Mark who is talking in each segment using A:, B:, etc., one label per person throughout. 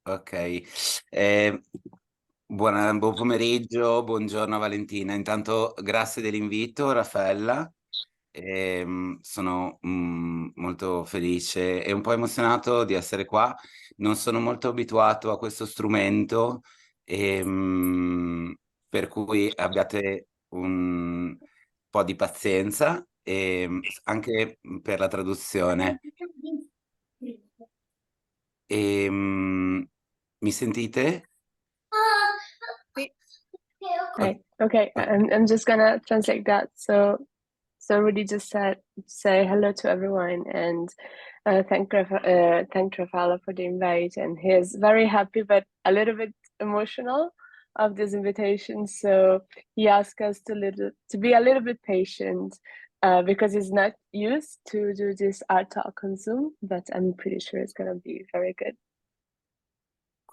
A: Ok. Eh, buon pomeriggio, buongiorno Valentina. Intanto grazie dell'invito, Raffaella. Sono molto felice e un po' emozionato di essere qua. Non sono molto abituato a questo strumento, per cui abbiate un po' di pazienza anche per la traduzione. Mi sentite?
B: Wait.
A: O-
B: Right. Okay.
A: o-
B: I'm just gonna translate that. So Rudy just said say hello to everyone and thank Raffaella for the invite, and he's very happy but a little bit emotional of this invitation. So he asked us to be a little bit patient because he's not used to do this art talk on Zoom, but I'm pretty sure it's gonna be very good.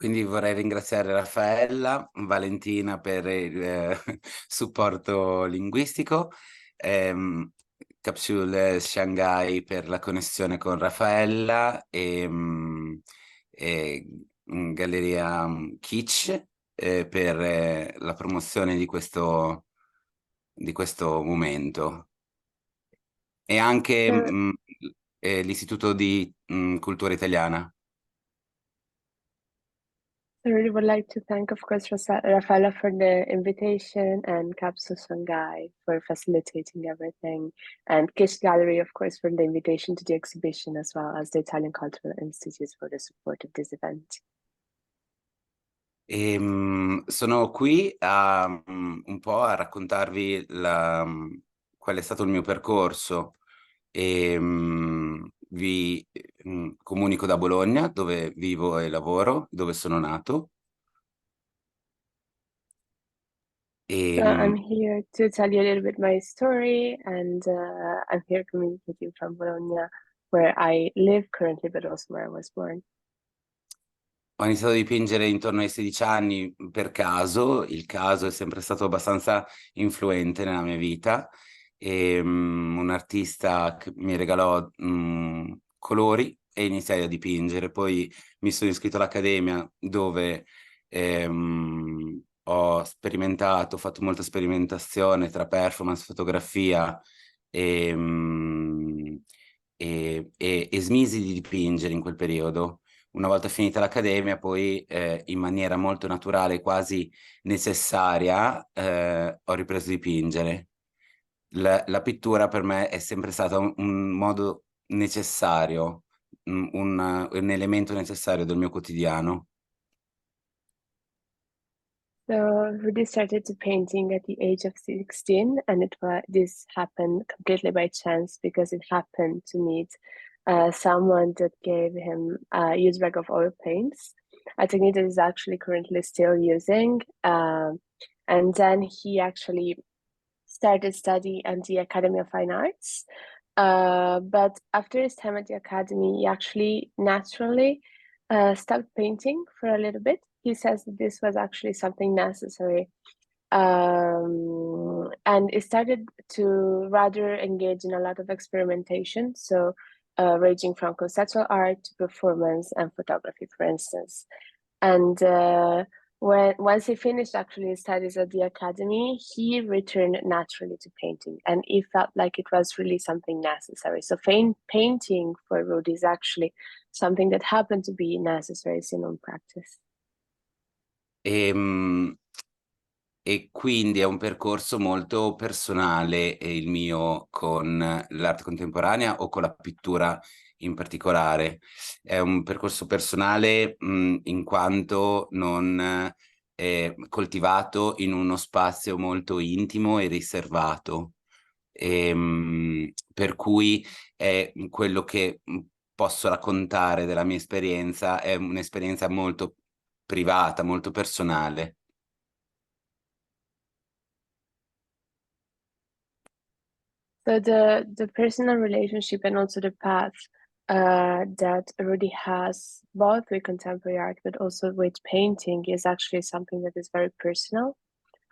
A: Quindi vorrei ringraziare Raffaella, Valentina per il supporto linguistico, ehm, CAPSULE Shanghai per la connessione con Raffaella e Galleria KICHE per la promozione di questo momento. E anche
B: So
A: l'Istituto di Cultura Italiana.
B: I really would like to thank, of course, Rafaela for the invitation and CAPSULE Shanghai for facilitating everything, and KICHE Gallery, of course, for the invitation to the exhibition, as well as the Italian Cultural Institute for the support of this event.
A: Sono qui un po' a raccontarvi qual è stato il mio percorso e vi comunico da Bologna, dove vivo e lavoro, dove sono nato. E,
B: So I'm here to tell you a little bit my story, and I'm here communicating from Bologna, where I live currently, but also where I was born.
A: Ho iniziato a dipingere intorno ai 16 anni per caso, il caso è sempre stato abbastanza influente nella mia vita e un artista che mi regalò colori e iniziai a dipingere. Poi mi sono iscritto all'accademia dove ho sperimentato, ho fatto molta sperimentazione tra performance, fotografia e, e smisi di dipingere in quel periodo. Una volta finita l'accademia, poi in maniera molto naturale, quasi necessaria, ho ripreso a dipingere. La pittura per me è sempre stata un modo necessario, un elemento necessario del mio quotidiano.
B: So Rudy started to painting at the age of 16, and this happened completely by chance because it happened to meet someone that gave him a huge bag of oil paints, a technique that is actually currently still using. And then he actually started studying at the Academy of Fine Arts. But after his time at the academy, he actually naturally stopped painting for a little bit. He says that this was actually something necessary. And he started to rather engage in a lot of experimentation. So, ranging from conceptual art to performance and photography, for instance. And once he finished actually his studies at the academy, he returned naturally to painting, and he felt like it was really something necessary. So painting for Rudy is actually something that happened to be necessary in on practice.
A: E, e quindi è un percorso molto personale il mio con l'arte contemporanea o con la pittura in particolare. È un percorso personale, in quanto non coltivato in uno spazio molto intimo e riservato. Per cui è quello che posso raccontare della mia esperienza è un'esperienza molto privata, molto personale.
B: So the personal relationship and also the path that Rudy has both with contemporary art but also with painting is actually something that is very personal,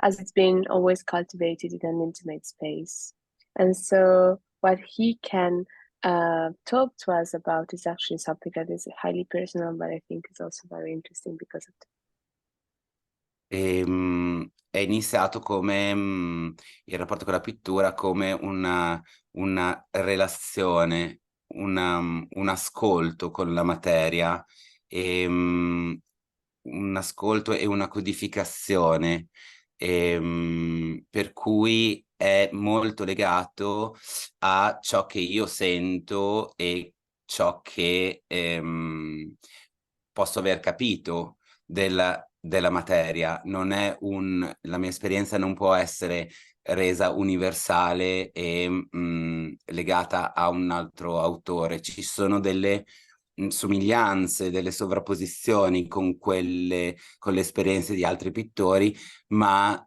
B: as it's been always cultivated in an intimate space. And so what he can talked to us about is actually something that is highly personal, but I think is also very interesting because of
A: È iniziato come il rapporto con la pittura come una relazione, un ascolto con la materia, e, un ascolto e una codificazione, per cui è molto legato a ciò che io sento e ciò che posso aver capito della materia. Non è la mia esperienza non può essere resa universale e legata a un altro autore. Ci sono delle somiglianze, delle sovrapposizioni con le esperienze di altri pittori, ma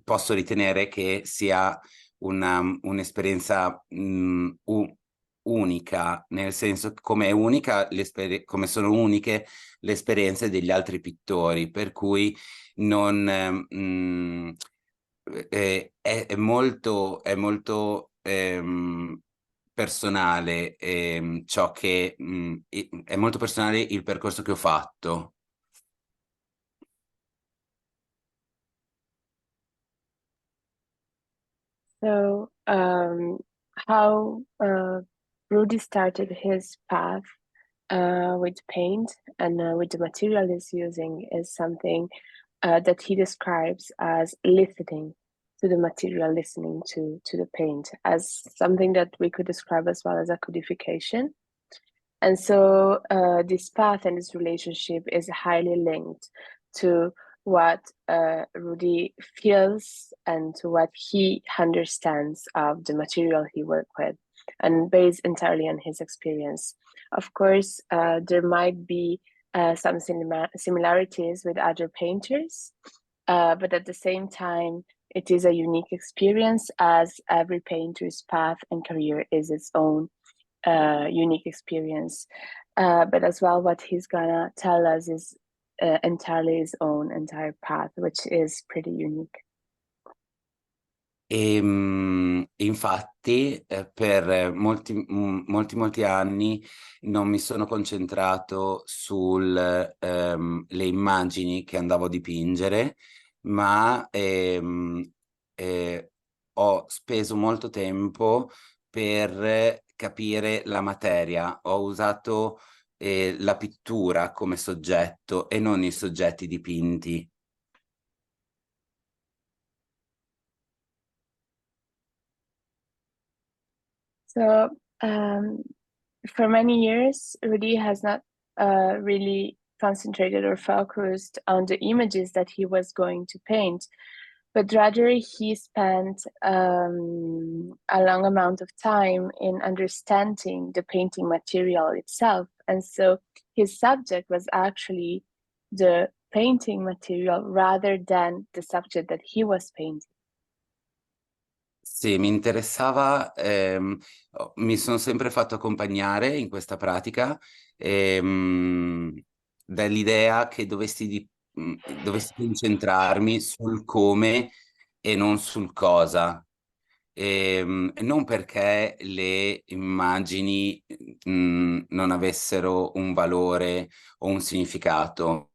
A: posso ritenere che sia un'esperienza unica, nel senso che come è unica come sono uniche le esperienze degli altri pittori, per cui non è molto personale, ciò che è molto personale il percorso che ho fatto.
B: So, how Rudy started his path with paint and with the material he's using is something that he describes as listening to the material, listening to the paint, as something that we could describe as well as a codification. And so this path and this relationship is highly linked to what Rudy feels and to what he understands of the material he worked with, and based entirely on his experience. Of course, there might be some similarities with other painters, but at the same time, it is a unique experience, as every painter's path and career is its own unique experience. But as well, what he's gonna tell us is entirely his own entire path, which is pretty unique.
A: Infatti, per molti anni non mi sono concentrato sulle immagini che andavo a dipingere, ma ho speso molto tempo per capire la materia. Ho usato la pittura come soggetto e non i soggetti dipinti.
B: So for many years, Rudy has not really concentrated or focused on the images that he was going to paint, but rather he spent a long amount of time in understanding the painting material itself. And so his subject was actually the painting material rather than the subject that he was painting.
A: Sì, mi interessava, mi sono sempre fatto accompagnare in questa pratica dall'idea che dovessi concentrarmi sul come e non sul cosa. Non perché le immagini non avessero un valore o un significato,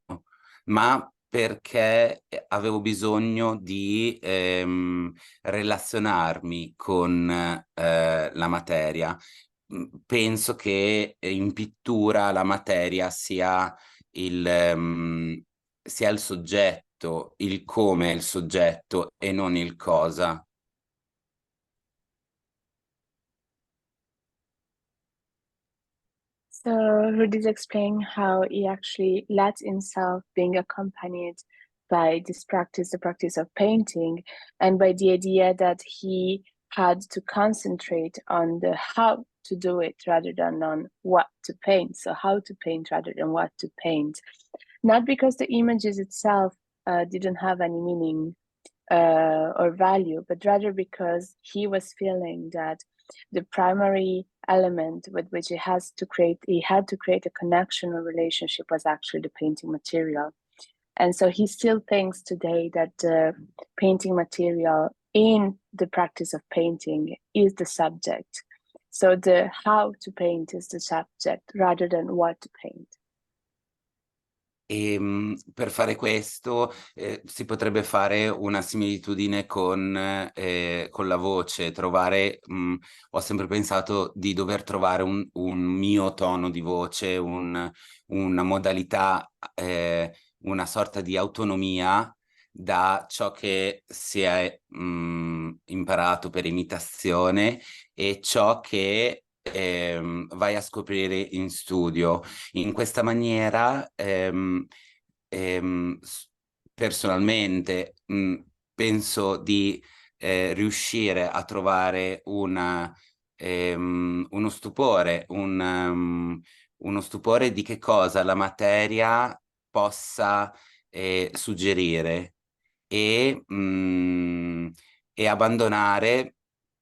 A: ma perché avevo bisogno di relazionarmi con la materia. Penso che in pittura la materia sia il soggetto, il come è il soggetto e non il cosa.
B: So Rudy's explaining how he actually let himself being accompanied by this practice, the practice of painting, and by the idea that he had to concentrate on the how to do it rather than on what to paint. So how to paint rather than what to paint. Not because the images itself didn't have any meaning or value, but rather because he was feeling that the primary element with which he had to create a connection or relationship was actually the painting material. And so he still thinks today that the painting material in the practice of painting is the subject. So the how to paint is the subject rather than what to paint.
A: E per fare questo si potrebbe fare una similitudine con la voce, trovare, ho sempre pensato di dover trovare un mio tono di voce, una modalità, una sorta di autonomia da ciò che si è imparato per imitazione e ciò che vai a scoprire in studio. In questa maniera, personalmente, penso di riuscire a trovare uno stupore, uno stupore di che cosa la materia possa suggerire e e abbandonare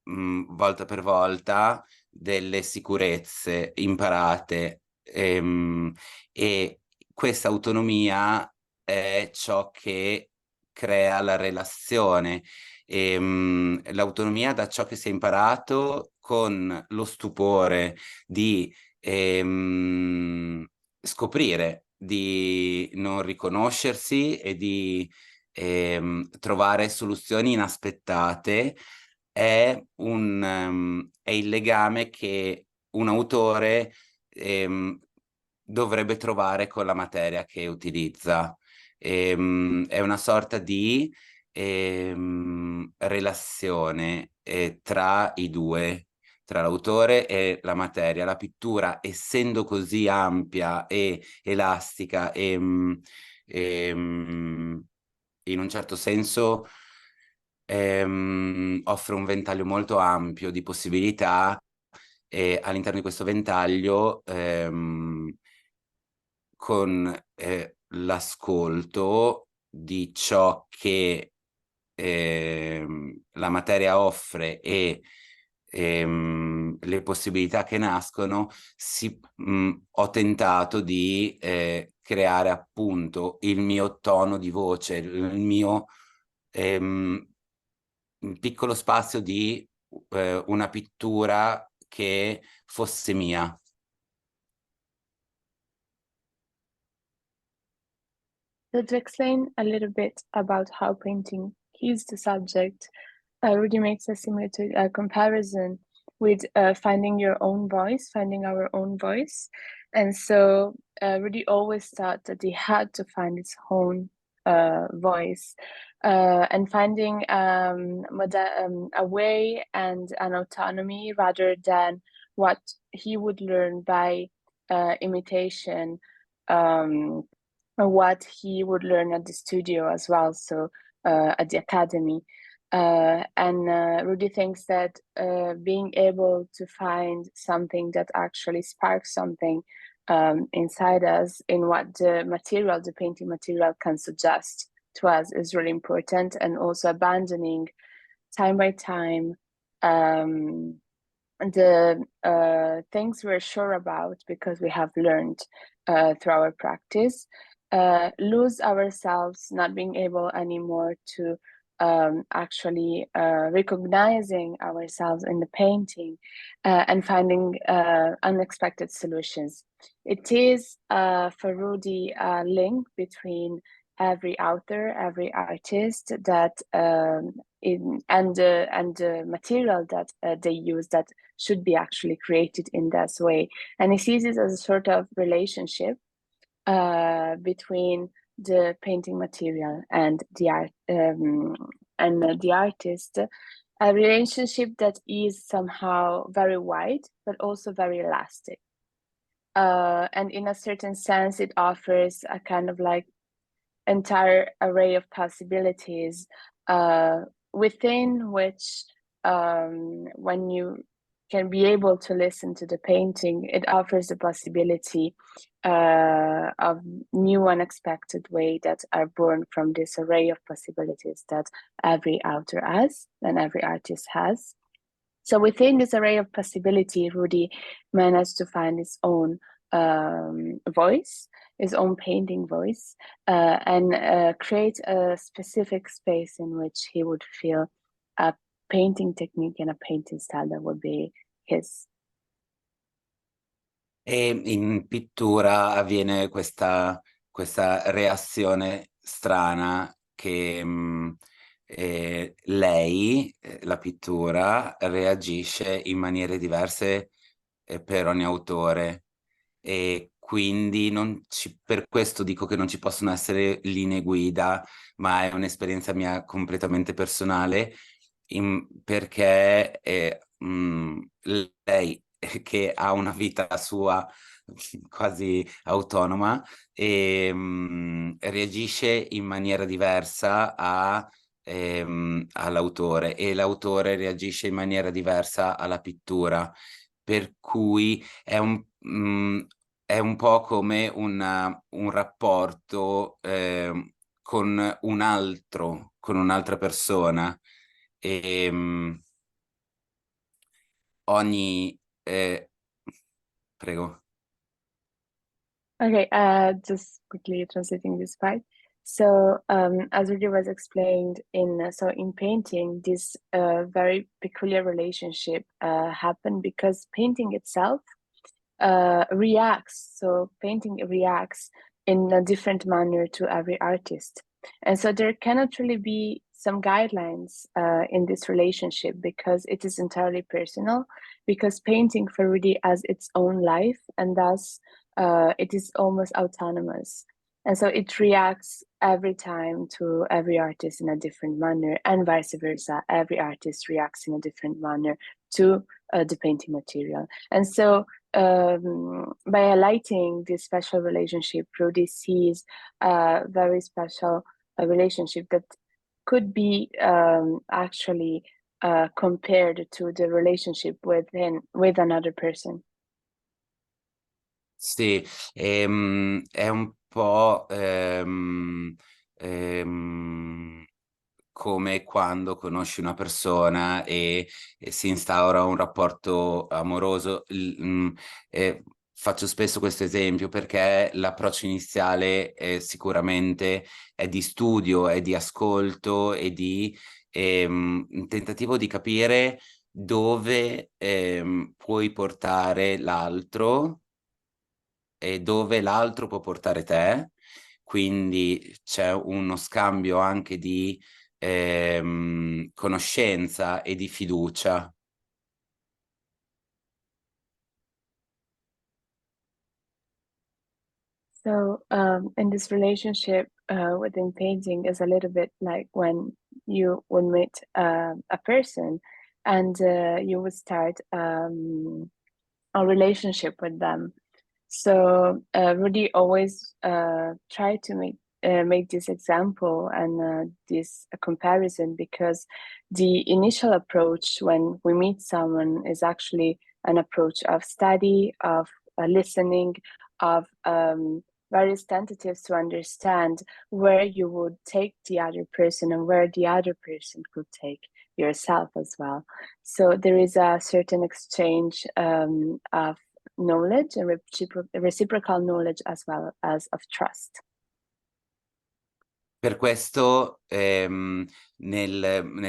A: volta per volta delle sicurezze imparate e questa autonomia è ciò che crea la relazione. L'autonomia da ciò che si è imparato con lo stupore di scoprire, di non riconoscersi e di trovare soluzioni inaspettate è il legame che un autore dovrebbe trovare con la materia che utilizza. È una sorta di relazione tra i due, tra l'autore e la materia. La pittura, essendo così ampia e elastica in un certo senso offre un ventaglio molto ampio di possibilità e all'interno di questo ventaglio con l'ascolto di ciò che la materia offre e le possibilità che nascono, ho tentato di creare appunto il mio tono di voce, il mio un piccolo spazio di una pittura che fosse mia.
B: So to explain a little bit about how painting is the subject, Rudy makes a similar comparison with finding your own voice, finding our own voice. And so Rudy always thought that he had to find his own voice and finding a way and an autonomy rather than what he would learn by imitation, what he would learn at the studio as well, so at the academy. Rudy thinks that being able to find something that actually sparks something inside us in what the material, the painting material, can suggest to us is really important, and also abandoning time by time the things we're sure about because we have learned through our practice, lose ourselves, not being able anymore to actually recognizing ourselves in the painting and finding unexpected solutions. It is for Rudy a link between every author, every artist that and the material that they use that should be actually created in this way. And he sees it as a sort of relationship between the painting material and the art and the artist, a relationship that is somehow very wide but also very elastic. And in a certain sense, it offers a kind of like entire array of possibilities within which when you can be able to listen to the painting, it offers the possibility of new unexpected ways that are born from this array of possibilities that every author has and every artist has. So within this array of possibility, Rudy managed to find his own voice, his own painting voice, and create a specific space in which he would feel a painting technique and a painting style that would be his.
A: E in pittura avviene questa reazione strana che lei, la pittura, reagisce in maniere diverse per ogni autore, e quindi per questo dico che non ci possono essere linee guida, ma è un'esperienza mia completamente personale, perché lei che ha una vita sua quasi autonoma e reagisce in maniera diversa all'autore, e l'autore reagisce in maniera diversa alla pittura, per cui è un po' come un rapporto con con un'altra persona. E, ogni... prego.
B: Okay, just quickly translating this part. So, as Rudy was explained in painting, this very peculiar relationship happened because painting itself reacts. So painting reacts in a different manner to every artist. And so there cannot really be some guidelines in this relationship because it is entirely personal, because painting for Rudy has its own life, and thus it is almost autonomous. And so it reacts every time to every artist in a different manner, and vice versa. Every artist reacts in a different manner to the painting material. And so by highlighting this special relationship, Rudy sees a very special relationship that could be actually compared to the relationship with another person.
A: Sì, è un po' come quando conosci una persona e si instaura un rapporto amoroso. Faccio spesso questo esempio perché l'approccio iniziale sicuramente è di studio, è di ascolto e di un tentativo di capire dove puoi portare l'altro e dove l'altro può portare te, quindi c'è uno scambio anche di conoscenza e di fiducia.
B: So in this relationship within painting is a little bit like when you would meet a person and you would start a relationship with them. So Rudy always tried to make this example and this comparison, because the initial approach when we meet someone is actually an approach of study, of listening, of various tentatives to understand where you would take the other person and where the other person could take yourself as well. So there is a certain exchange of knowledge and reciprocal knowledge as well as of trust.
A: Per questo nel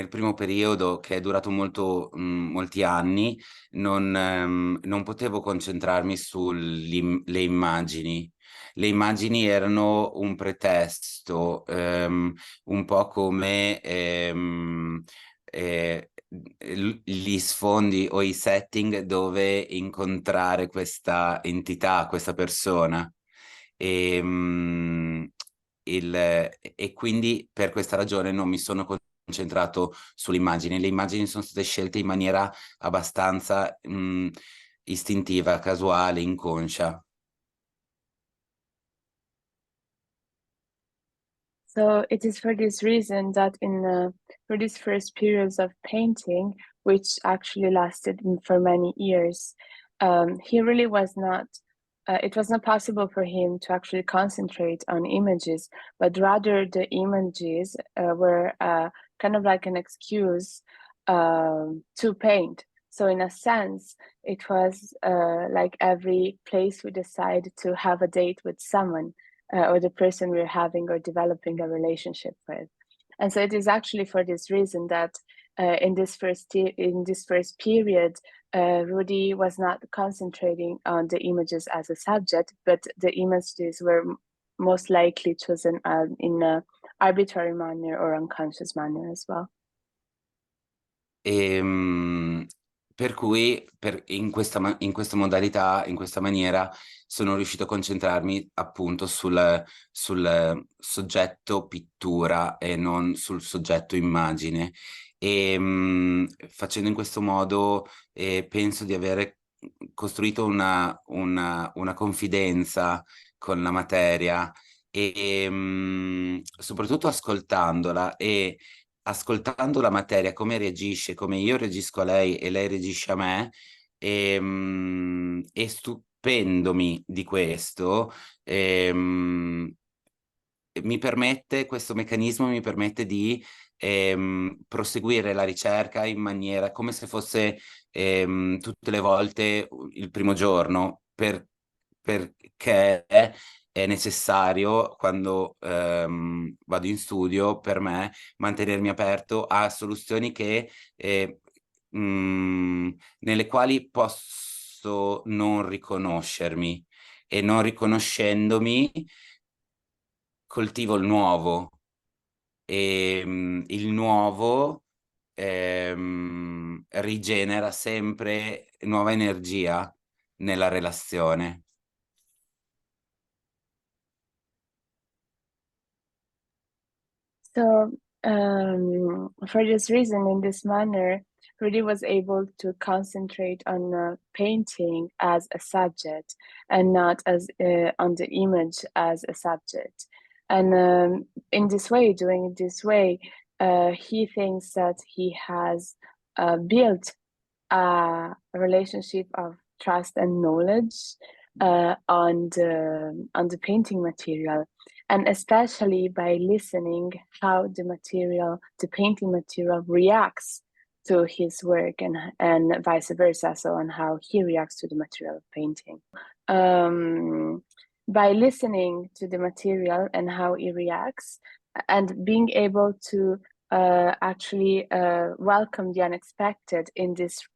A: primo periodo, che è durato molti anni, non potevo concentrarmi sulle immagini. Le immagini erano un pretesto, un po' come gli sfondi o i setting dove incontrare questa entità, questa persona. E, e quindi per questa ragione non mi sono concentrato sulle immagini. Le immagini sono state scelte in maniera abbastanza istintiva, casuale, inconscia.
B: So it is for this reason that for these first periods of painting, which actually lasted for many years, he really was not. It was not possible for him to actually concentrate on images, but rather the images were kind of like an excuse to paint. So in a sense, it was like every place we decide to have a date with someone. Or the person we're having or developing a relationship with. And so it is actually for this reason that in this first period, Rudy was not concentrating on the images as a subject, but the images were most likely chosen in an arbitrary manner or unconscious manner as well.
A: Per cui in questa modalità, in questa maniera, sono riuscito a concentrarmi appunto sul soggetto pittura e non sul soggetto immagine. Facendo in questo modo penso di avere costruito una confidenza con la materia e soprattutto ascoltandola e ascoltando la materia, come reagisce, come io reagisco a lei e lei reagisce a me, e stupendomi di questo, questo meccanismo mi permette di proseguire la ricerca in maniera come se fosse tutte le volte il primo giorno, perché è necessario quando vado in studio per me mantenermi aperto a soluzioni nelle quali posso non riconoscermi e non riconoscendomi coltivo il nuovo e il nuovo rigenera sempre nuova energia nella relazione.
B: So for this reason, in this manner, Rudy was able to concentrate on painting as a subject and not as on the image as a subject. And in this way, doing it this way, he thinks that he has built a relationship of trust and knowledge on the painting material, and especially by listening how the painting material reacts to his work and vice versa, so on how he reacts to the material of painting. By listening to the material and how it reacts and being able to actually welcome the unexpected in this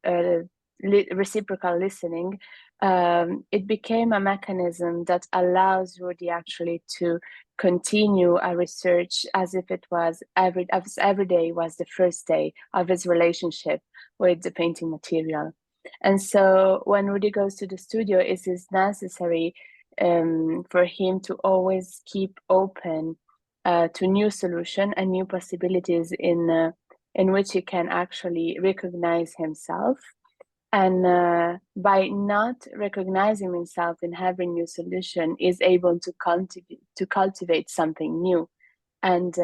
B: reciprocal listening, it became a mechanism that allows Rudy actually to continue a research as if it was every day was the first day of his relationship with the painting material. And so when Rudy goes to the studio, it is necessary for him to always keep open to new solution and new possibilities in which he can actually recognize himself. And by not recognizing himself in having new solution, is able to cultivate something new. And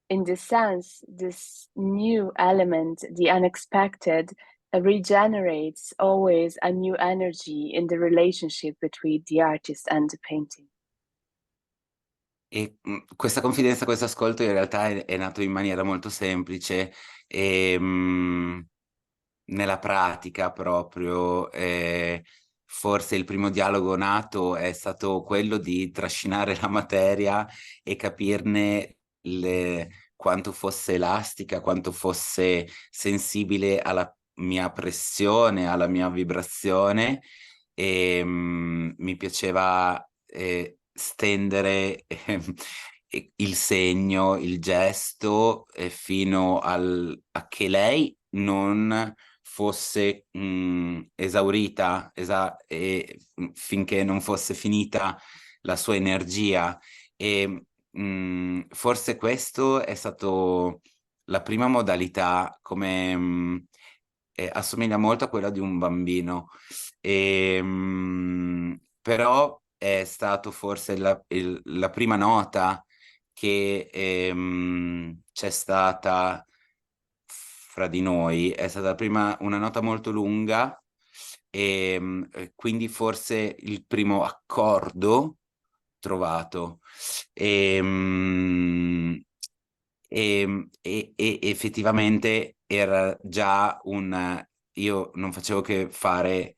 B: in this sense, this new element, the unexpected, regenerates always a new energy in the relationship between the artist and the painting.
A: E questa confidenza, questo ascolto in realtà è nato in maniera molto semplice e nella pratica proprio. Forse il primo dialogo nato è stato quello di trascinare la materia e capirne quanto fosse elastica, quanto fosse sensibile alla mia pressione, alla mia vibrazione, e mi piaceva stendere il segno, il gesto, fino a che lei non fosse esaurita finché non fosse finita la sua energia. E forse questo è stato la prima modalità, come assomiglia molto a quella di un bambino, però è stato forse la prima nota che c'è stata fra di noi, è stata una nota molto lunga e quindi forse il primo accordo trovato. E effettivamente era già io non facevo che fare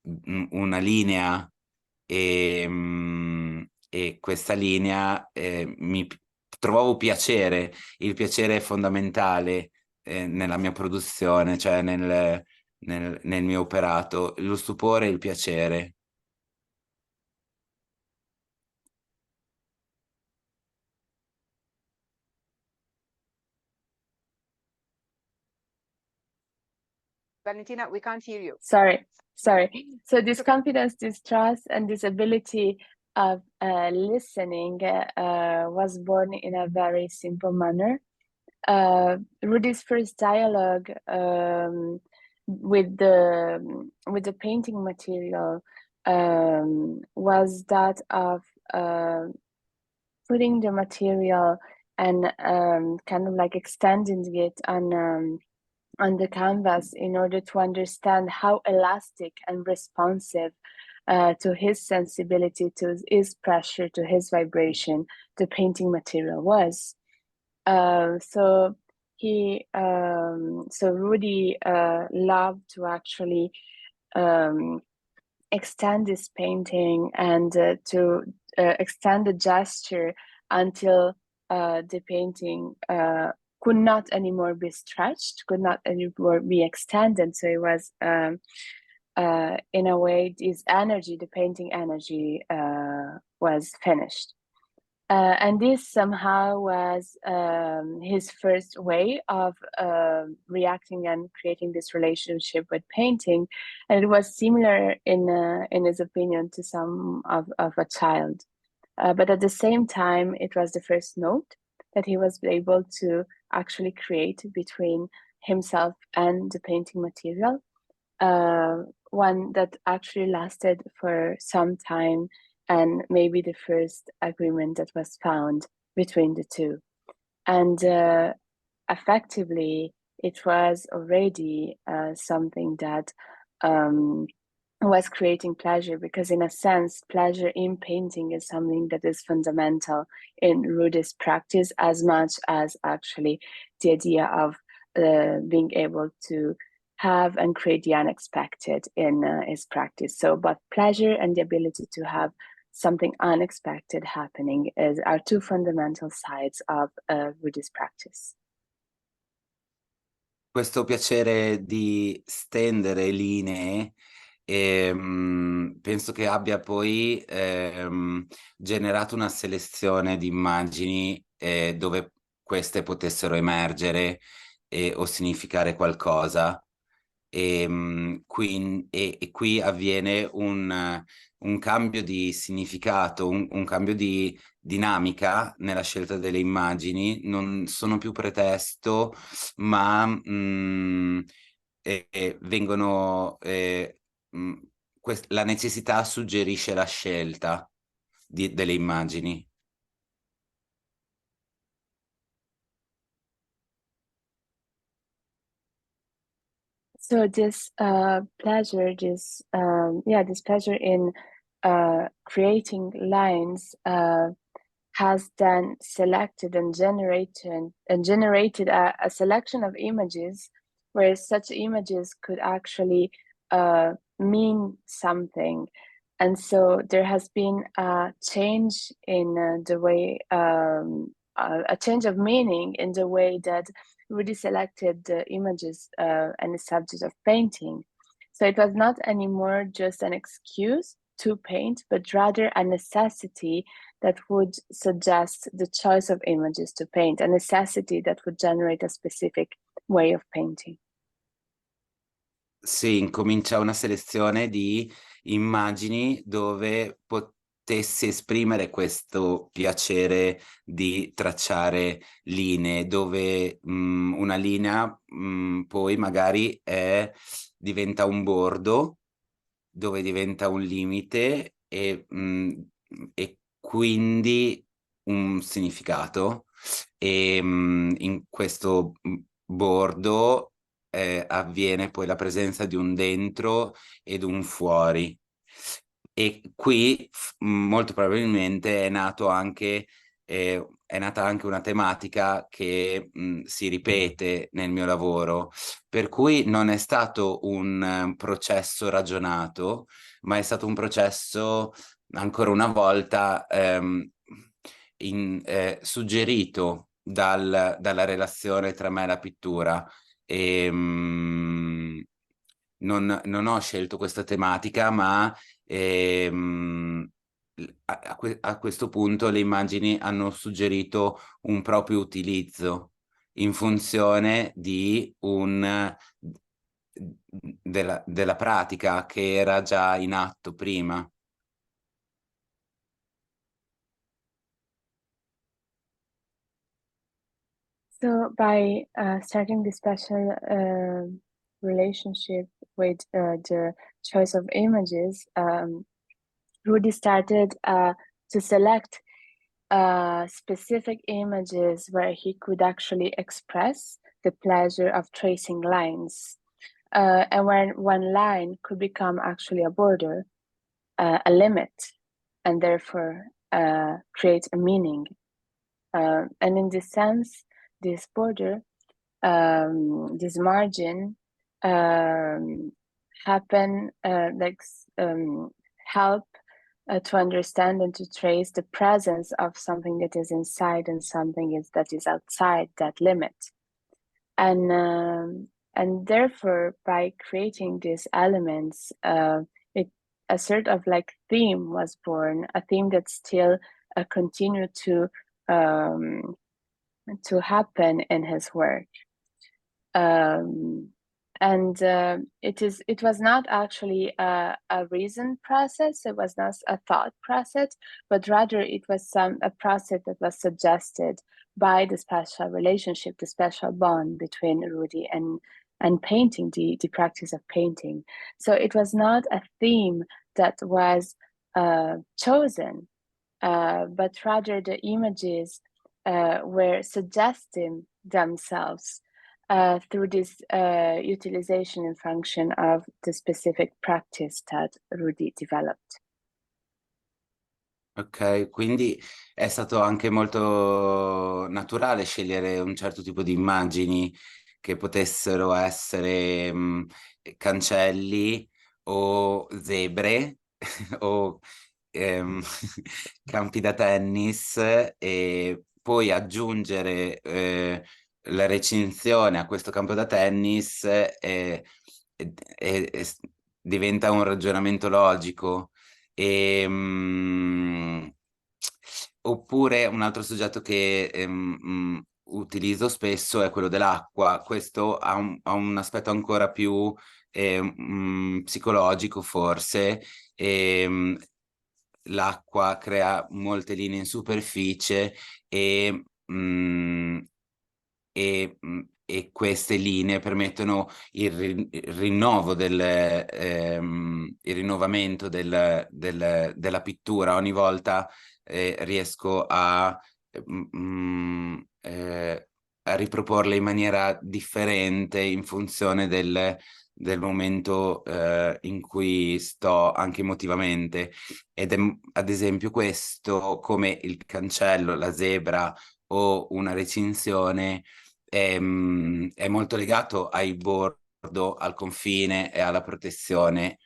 A: una linea e questa linea mi trovavo piacere. Il piacere è fondamentale nella mia produzione, cioè nel mio operato, lo stupore e il piacere.
C: Valentina, we can't hear you.
B: Sorry. So this confidence, this trust, and this ability of listening was born in a very simple manner. Rudy's first dialogue with the painting material was that of putting the material and kind of like extending it on the canvas in order to understand how elastic and responsive to his sensibility, to his pressure, to his vibration, the painting material was. So Rudy loved to actually extend this painting and to extend the gesture until the painting could not anymore be stretched, could not anymore be extended. So it was, in a way, this energy, the painting energy, was finished. And this somehow was his first way of reacting and creating this relationship with painting. And it was similar in his opinion to some of a child. But at the same time, it was the first note that he was able to actually create between himself and the painting material. One that actually lasted for some time, and maybe the first agreement that was found between the two. And effectively, it was already something that was creating pleasure, because in a sense, pleasure in painting is something that is fundamental in Rudy's practice, as much as actually the idea of being able to have and create the unexpected in his practice. So, but pleasure and the ability to have something unexpected happening are two fundamental sides of Rudy's practice.
A: Questo piacere di stendere linee penso che abbia poi generato una selezione di immagini dove queste potessero emergere o significare qualcosa. Qui avviene un cambio di significato, un cambio di dinamica nella scelta delle immagini. Non sono più pretesto, ma vengono... la necessità suggerisce la scelta delle immagini.
B: So this pleasure, this pleasure in creating lines has then selected and generated a selection of images, where such images could actually mean something. And so there has been a change in the way, a change of meaning in the way that Rudy selected the images and the subject of painting. So it was not anymore just an excuse to paint, but rather a necessity that would suggest the choice of images to paint, a necessity that would generate a specific way of painting.
A: Si incomincia una selezione di immagini dove potessi esprimere questo piacere di tracciare linee, dove una linea poi magari diventa un bordo, dove diventa un limite e quindi un significato. E in questo bordo avviene poi la presenza di un dentro ed un fuori. E qui molto probabilmente è nata anche una tematica che si ripete nel mio lavoro, per cui non è stato un processo ragionato, ma è stato un processo, ancora una volta, suggerito dalla relazione tra me e la pittura. E, non ho scelto questa tematica, ma a questo punto le immagini hanno suggerito un proprio utilizzo in funzione della pratica che era già in atto prima.
B: So by starting this special relationship with the choice of images, Rudy started to select specific images where he could actually express the pleasure of tracing lines. And when one line could become actually a border, a limit, and therefore create a meaning. And in this sense, this border, this margin, help to understand and to trace the presence of something that is inside and something that is outside that limit. And therefore, by creating these elements, a sort of like theme was born, a theme that still continued to happen in his work. It was not actually a reason process, it was not a thought process, but rather it was a process that was suggested by the special relationship, the special bond between Rudy and painting, the practice of painting. So it was not a theme that was chosen, but rather the images were suggesting themselves through this utilization and function of the specific practice that Rudy developed.
A: Ok, quindi è stato anche molto naturale scegliere un certo tipo di immagini che potessero essere cancelli o zebre o campi da tennis, e poi aggiungere la recinzione a questo campo da tennis diventa un ragionamento logico. Oppure un altro soggetto che utilizzo spesso è quello dell'acqua. Questo ha un aspetto ancora più psicologico, forse. L'acqua crea molte linee in superficie e queste linee permettono il rinnovo il rinnovamento della pittura. Ogni volta riesco a riproporle in maniera differente in funzione del momento in cui sto anche emotivamente. Ed è ad esempio questo, come il cancello, la zebra o una recinzione, è molto legato ai bordo, al confine e alla protezione,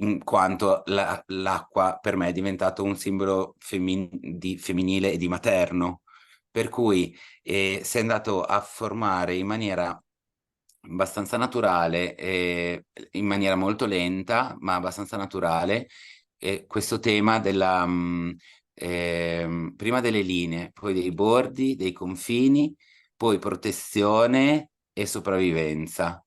A: in quanto l'acqua per me è diventato un simbolo femminile e di materno. Per cui si è andato a formare in maniera abbastanza naturale, in maniera molto lenta, ma abbastanza naturale, questo tema prima delle linee, poi dei bordi, dei confini, poi protezione e sopravvivenza.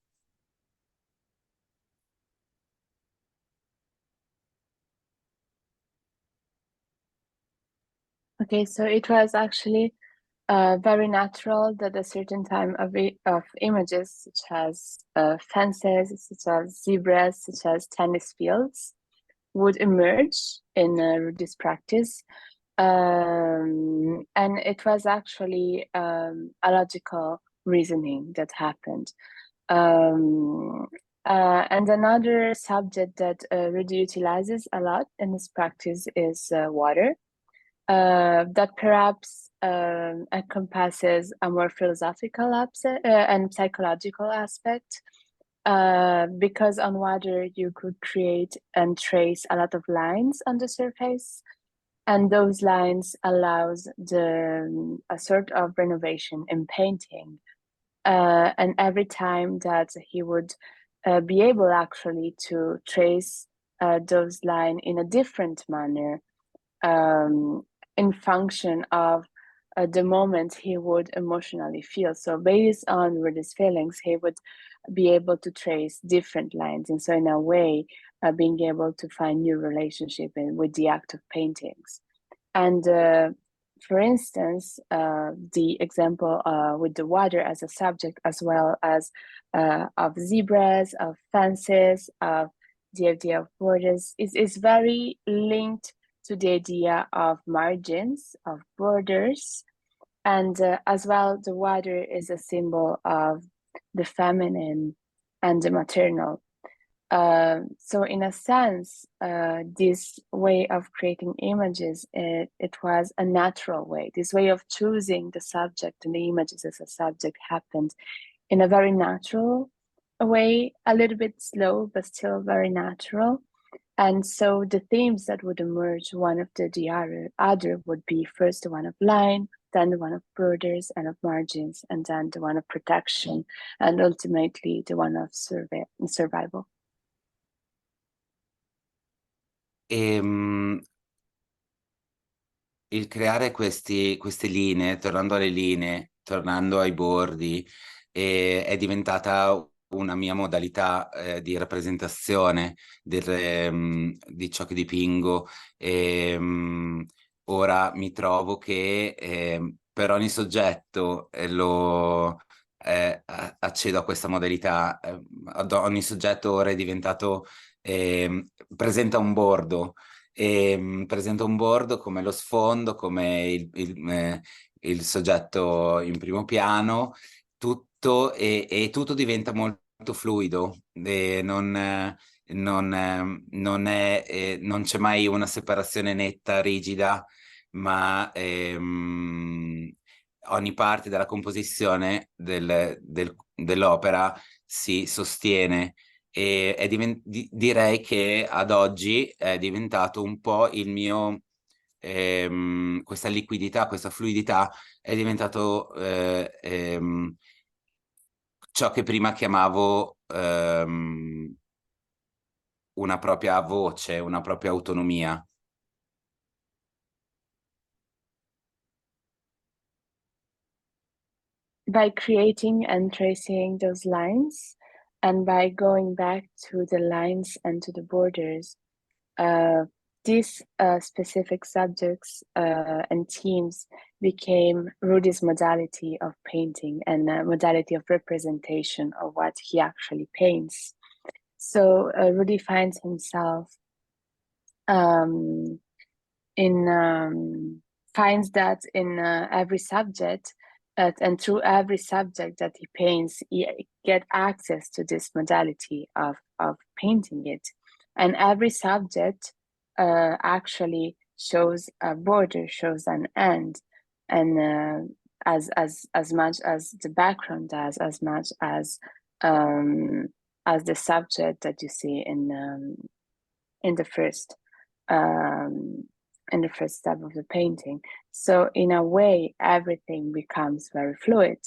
B: Okay, so it was actually very natural that a certain time of images, such as fences, such as zebras, such as tennis fields, would emerge in Rudy's practice. And it was actually a logical reasoning that happened. And another subject that Rudy utilizes a lot in his practice is water. That perhaps encompasses a more philosophical and psychological aspect, because on water you could create and trace a lot of lines on the surface, And those lines allows a sort of renovation in painting. And every time that he would be able actually to trace those lines in a different manner, in function of the moment he would emotionally feel. So based on Rudy's feelings, he would be able to trace different lines. And so in a way, being able to find new relationship with the act of paintings. And for instance, the example with the water as a subject, as well as of zebras, of fences, of the idea of borders, is very linked to the idea of margins, of borders. And as well, the water is a symbol of the feminine and the maternal. So in a sense, this way of creating images, it was a natural way. This way of choosing the subject and the images as a subject happened in a very natural way, a little bit slow, but still very natural. And so the themes that would emerge, one after the other would be first the one of line, then the one of borders and of margins, and then the one of protection, and ultimately the one of survival.
A: Il creare queste linee, tornando alle linee, tornando ai bordi, è diventata una mia modalità di rappresentazione di ciò che dipingo. Ora mi trovo che per ogni soggetto accedo a questa modalità. Ogni soggetto ora è diventato, presenta un bordo. Presenta un bordo come lo sfondo, come il soggetto in primo piano, tutto, e tutto diventa molto fluido. Non c'è mai una separazione netta, rigida, ma ogni parte della composizione dell'opera si sostiene. E direi che ad oggi è diventato un po' il mio, questa liquidità, questa fluidità è diventato ciò che prima chiamavo una propria voce, una propria autonomia.
B: By creating and tracing those lines, and by going back to the lines and to the borders, these specific subjects and themes became Rudy's modality of painting and modality of representation of what he actually paints. So Rudy finds himself finds that in every subject, and through every subject that he paints, he get access to this modality of painting it. And every subject actually shows a border, shows an end, and as much as the background does, as much as the subject that you see in the first step of the painting. So in a way, everything becomes very fluid,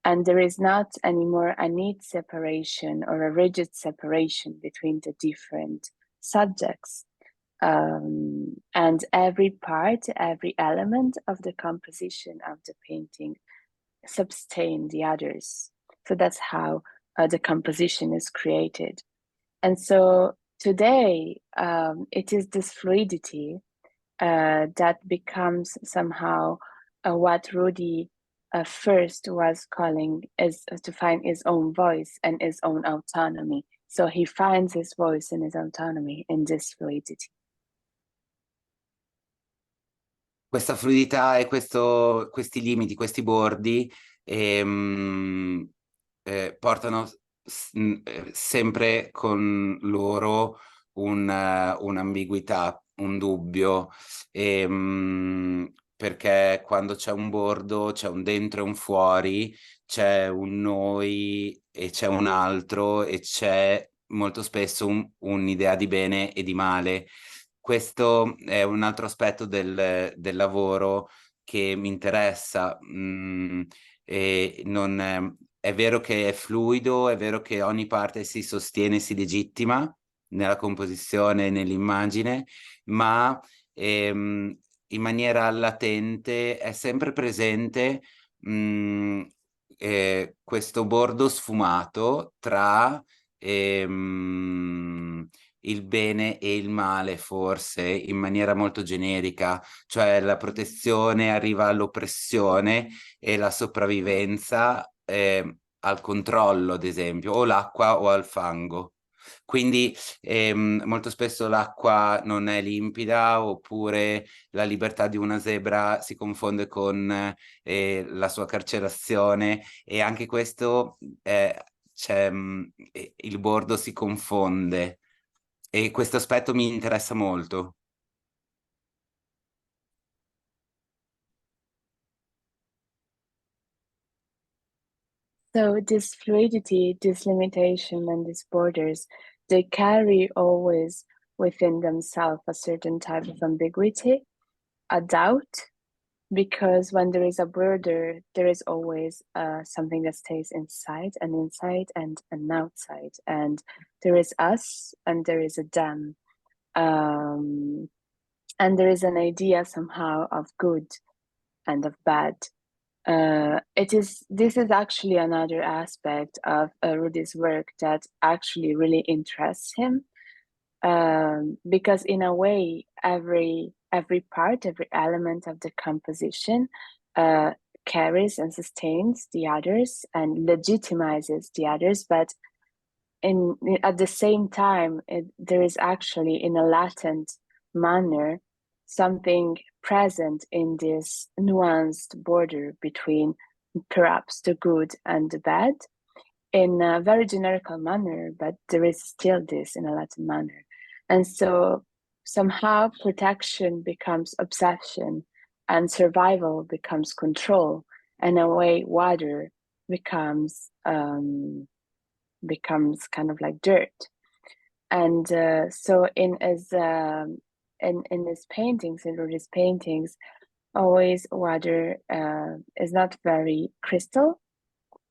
B: and there is not anymore a neat separation or a rigid separation between the different subjects. And every part, every element of the composition of the painting sustain the others. So that's how the composition is created. And so today, it is this fluidity that becomes somehow what Rudy first was calling is to find his own voice and his own autonomy. So he finds his voice and his autonomy in this fluidity.
A: Questa fluidità e questi limiti, questi bordi portano sempre con loro un'ambiguità, un dubbio, perché quando c'è un bordo c'è un dentro e un fuori, c'è un noi e c'è un altro, e c'è molto spesso un'idea di bene e di male. questo è un altro aspetto del lavoro che mi interessa. E non, è vero che è fluido, è vero che ogni parte si sostiene, si legittima nella composizione, nell'immagine, ma in maniera latente è sempre presente questo bordo sfumato tra il bene e il male, forse, in maniera molto generica, cioè la protezione arriva all'oppressione e la sopravvivenza al controllo, ad esempio, o l'acqua o al fango. Quindi molto spesso l'acqua non è limpida, oppure la libertà di una zebra si confonde con la sua carcerazione, e anche questo il bordo si confonde, e questo aspetto mi interessa molto.
B: So this fluidity, this limitation, and these borders, they carry always within themselves a certain type of ambiguity, a doubt, because when there is a border, there is always something that stays inside and an outside, and there is us and there is a them, and there is an idea somehow of good and of bad. This is actually another aspect of Rudy's work that actually really interests him, because in a way, every part, every element of the composition carries and sustains the others and legitimizes the others, but at the same time, there is actually, in a latent manner, something present in this nuanced border between perhaps the good and the bad, in a very generical manner, but there is still this in a latent manner. And so somehow protection becomes obsession and survival becomes control, and in a way water becomes kind of like dirt. And so in his paintings, in Rudy's paintings, always water is not very crystal,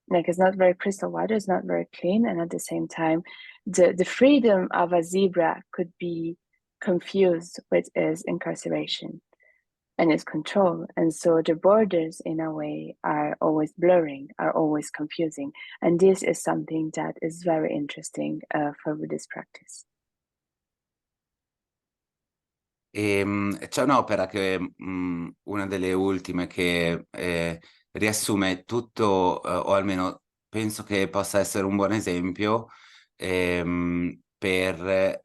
B: like it's not very crystal water, it's not very clean, and at the same time the freedom of a zebra could be confused with his incarceration and its control. And so the borders in a way are always blurring, are always confusing. And this is something that is very interesting for Buddhist practice.
A: C'è un'opera che una delle ultime che riassume tutto, o almeno penso che possa essere un buon esempio per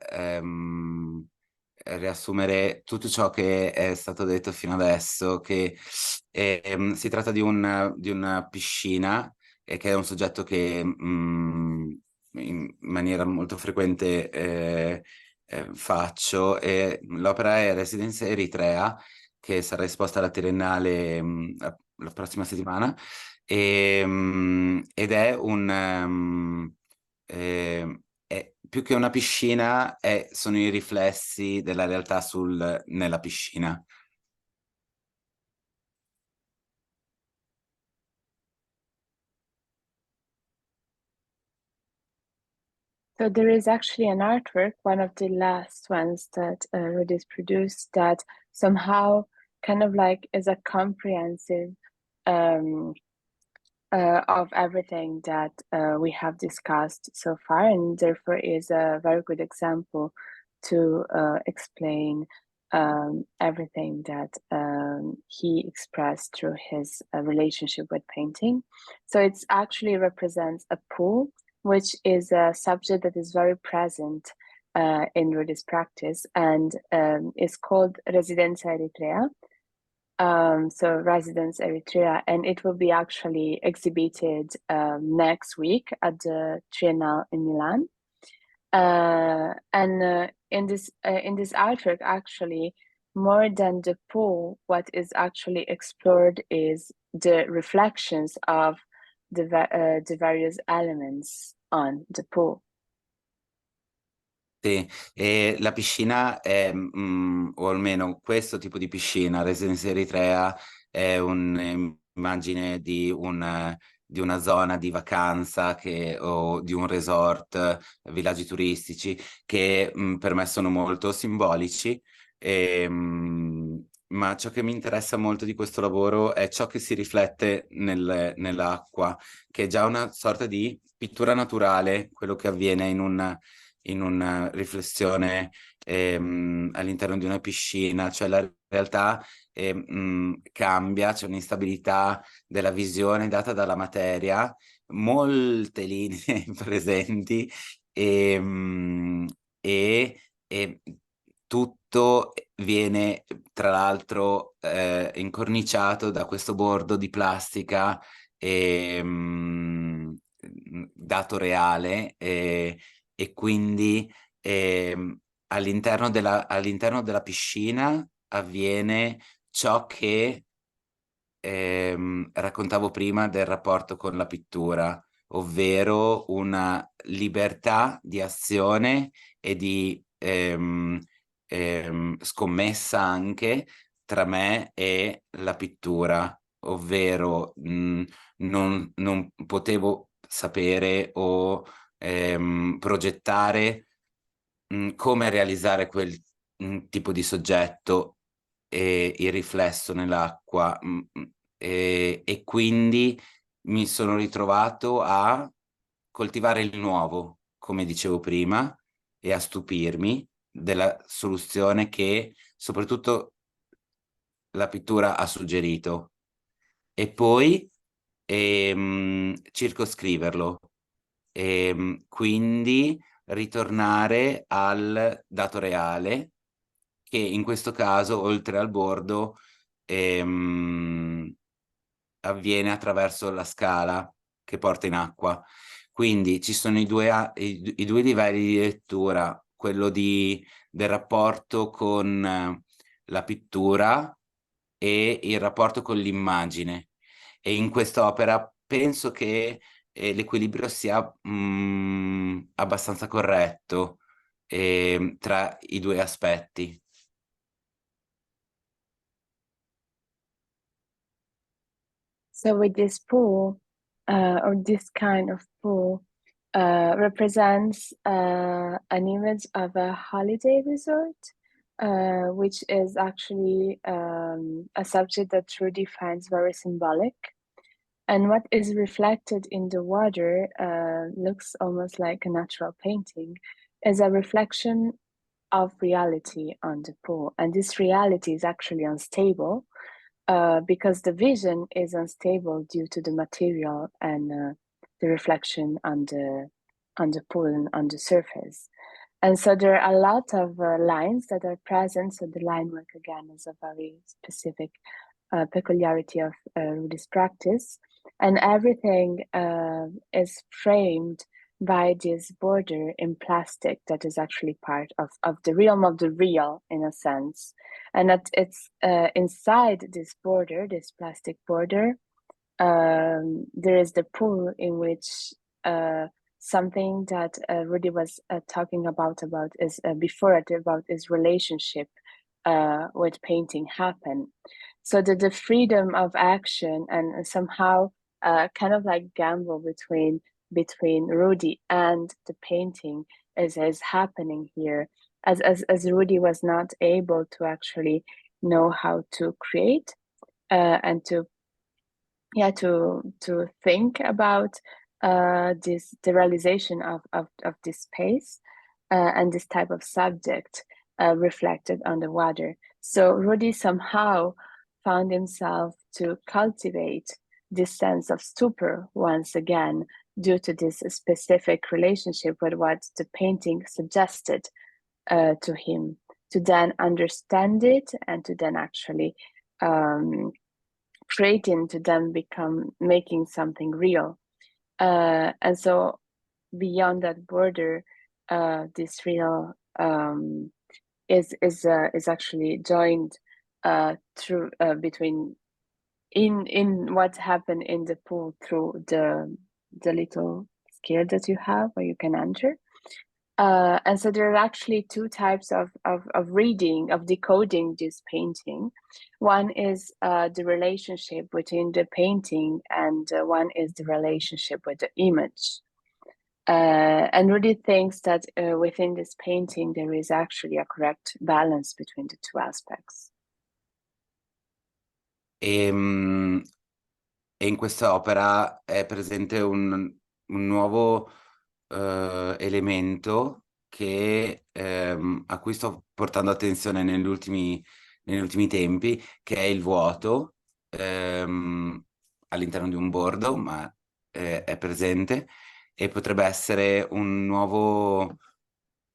A: riassumere tutto ciò che è stato detto fino adesso, che si tratta di una piscina, e che è un soggetto che in maniera molto frequente faccio, e l'opera è Residenza Eritrea, che sarà esposta alla Triennale la prossima settimana, ed è più che una piscina, sono i riflessi della realtà nella piscina.
B: So there is actually an artwork, one of the last ones that Rudy's produced, that somehow kind of like is a comprehensive of everything that we have discussed so far, and therefore is a very good example to explain everything that he expressed through his relationship with painting. So it actually represents a pool, which is a subject that is very present in Rudy's practice, and is called Residenza Eritrea. So Residence Eritrea, and it will be actually exhibited next week at the Triennale in Milan. And in this artwork, actually, more than the pool, what is actually explored is the reflections of the various elements on the pool.
A: Sì, e la piscina è, o almeno questo tipo di piscina, Residence Eritrea, è un'immagine di una zona di vacanza o di un resort, villaggi turistici, che per me sono molto simbolici. Ma ciò che mi interessa molto di questo lavoro è ciò che si riflette nell'acqua, che è già una sorta di pittura naturale, quello che avviene in una riflessione all'interno di una piscina, cioè la realtà cambia, c'è un'instabilità della visione data dalla materia, molte linee presenti e, e tutto viene tra l'altro incorniciato da questo bordo di plastica dato reale e quindi all'interno della piscina avviene ciò che raccontavo prima del rapporto con la pittura, ovvero una libertà di azione e di scommessa anche tra me e la pittura, ovvero non potevo sapere o progettare come realizzare quel tipo di soggetto e il riflesso nell'acqua e quindi mi sono ritrovato a coltivare il nuovo, come dicevo prima, e a stupirmi della soluzione che soprattutto la pittura ha suggerito e poi circoscriverlo e quindi ritornare al dato reale che in questo caso oltre al bordo ehm, avviene attraverso la scala che porta in acqua. Quindi ci sono i due livelli di lettura, quello del rapporto con la pittura e il rapporto con l'immagine. E in quest'opera penso che l'equilibrio sia abbastanza corretto tra i due aspetti.
B: So with this pool, or this kind of pool, represents an image of a holiday resort, which is actually a subject that Rudy finds very symbolic. And what is reflected in the water looks almost like a natural painting, is a reflection of reality on the pool. And this reality is actually unstable because the vision is unstable due to the material and the reflection on the pool and on the surface. And so there are a lot of lines that are present. So the line work again is a very specific peculiarity of Rudy's practice. And everything is framed by this border in plastic that is actually part of the realm of the real, in a sense. And that it's inside this border, this plastic border, there is the pool in which something that Rudy was talking about is before it, about his relationship with painting happen. So the freedom of action and somehow kind of like gamble between Rudy and the painting is happening here, as Rudy was not able to actually know how to create and to think about the realization of this space and this type of subject reflected on the water. So Rudy somehow found himself to cultivate this sense of stupor once again due to this specific relationship with what the painting suggested to him, to then understand it and to then actually creating, to then become making something real. And so beyond that border, this real is actually joined through between in what happened in the pool through the little scale that you have where you can enter. And so there are actually two types of reading, of decoding this painting. One is the relationship between the painting, and one is the relationship with the image. And Rudy thinks that within this painting there is actually a correct balance between the two aspects.
A: E in quest'opera è presente un nuovo elemento a cui sto portando attenzione negli ultimi tempi, che è il vuoto all'interno di un bordo, ma è presente, e potrebbe essere una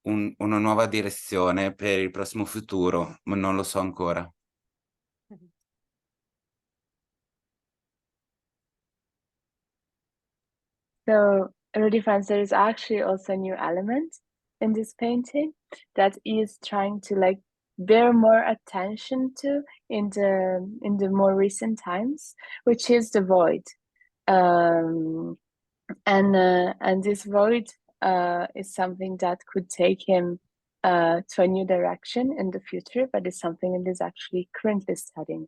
A: nuova direzione per il prossimo futuro, ma non lo so ancora.
B: So Rudy finds there is actually also a new element in this painting that he is trying to like bear more attention to in the more recent times, which is the void. And this void is something that could take him to a new direction in the future, but it's something that is actually currently studying.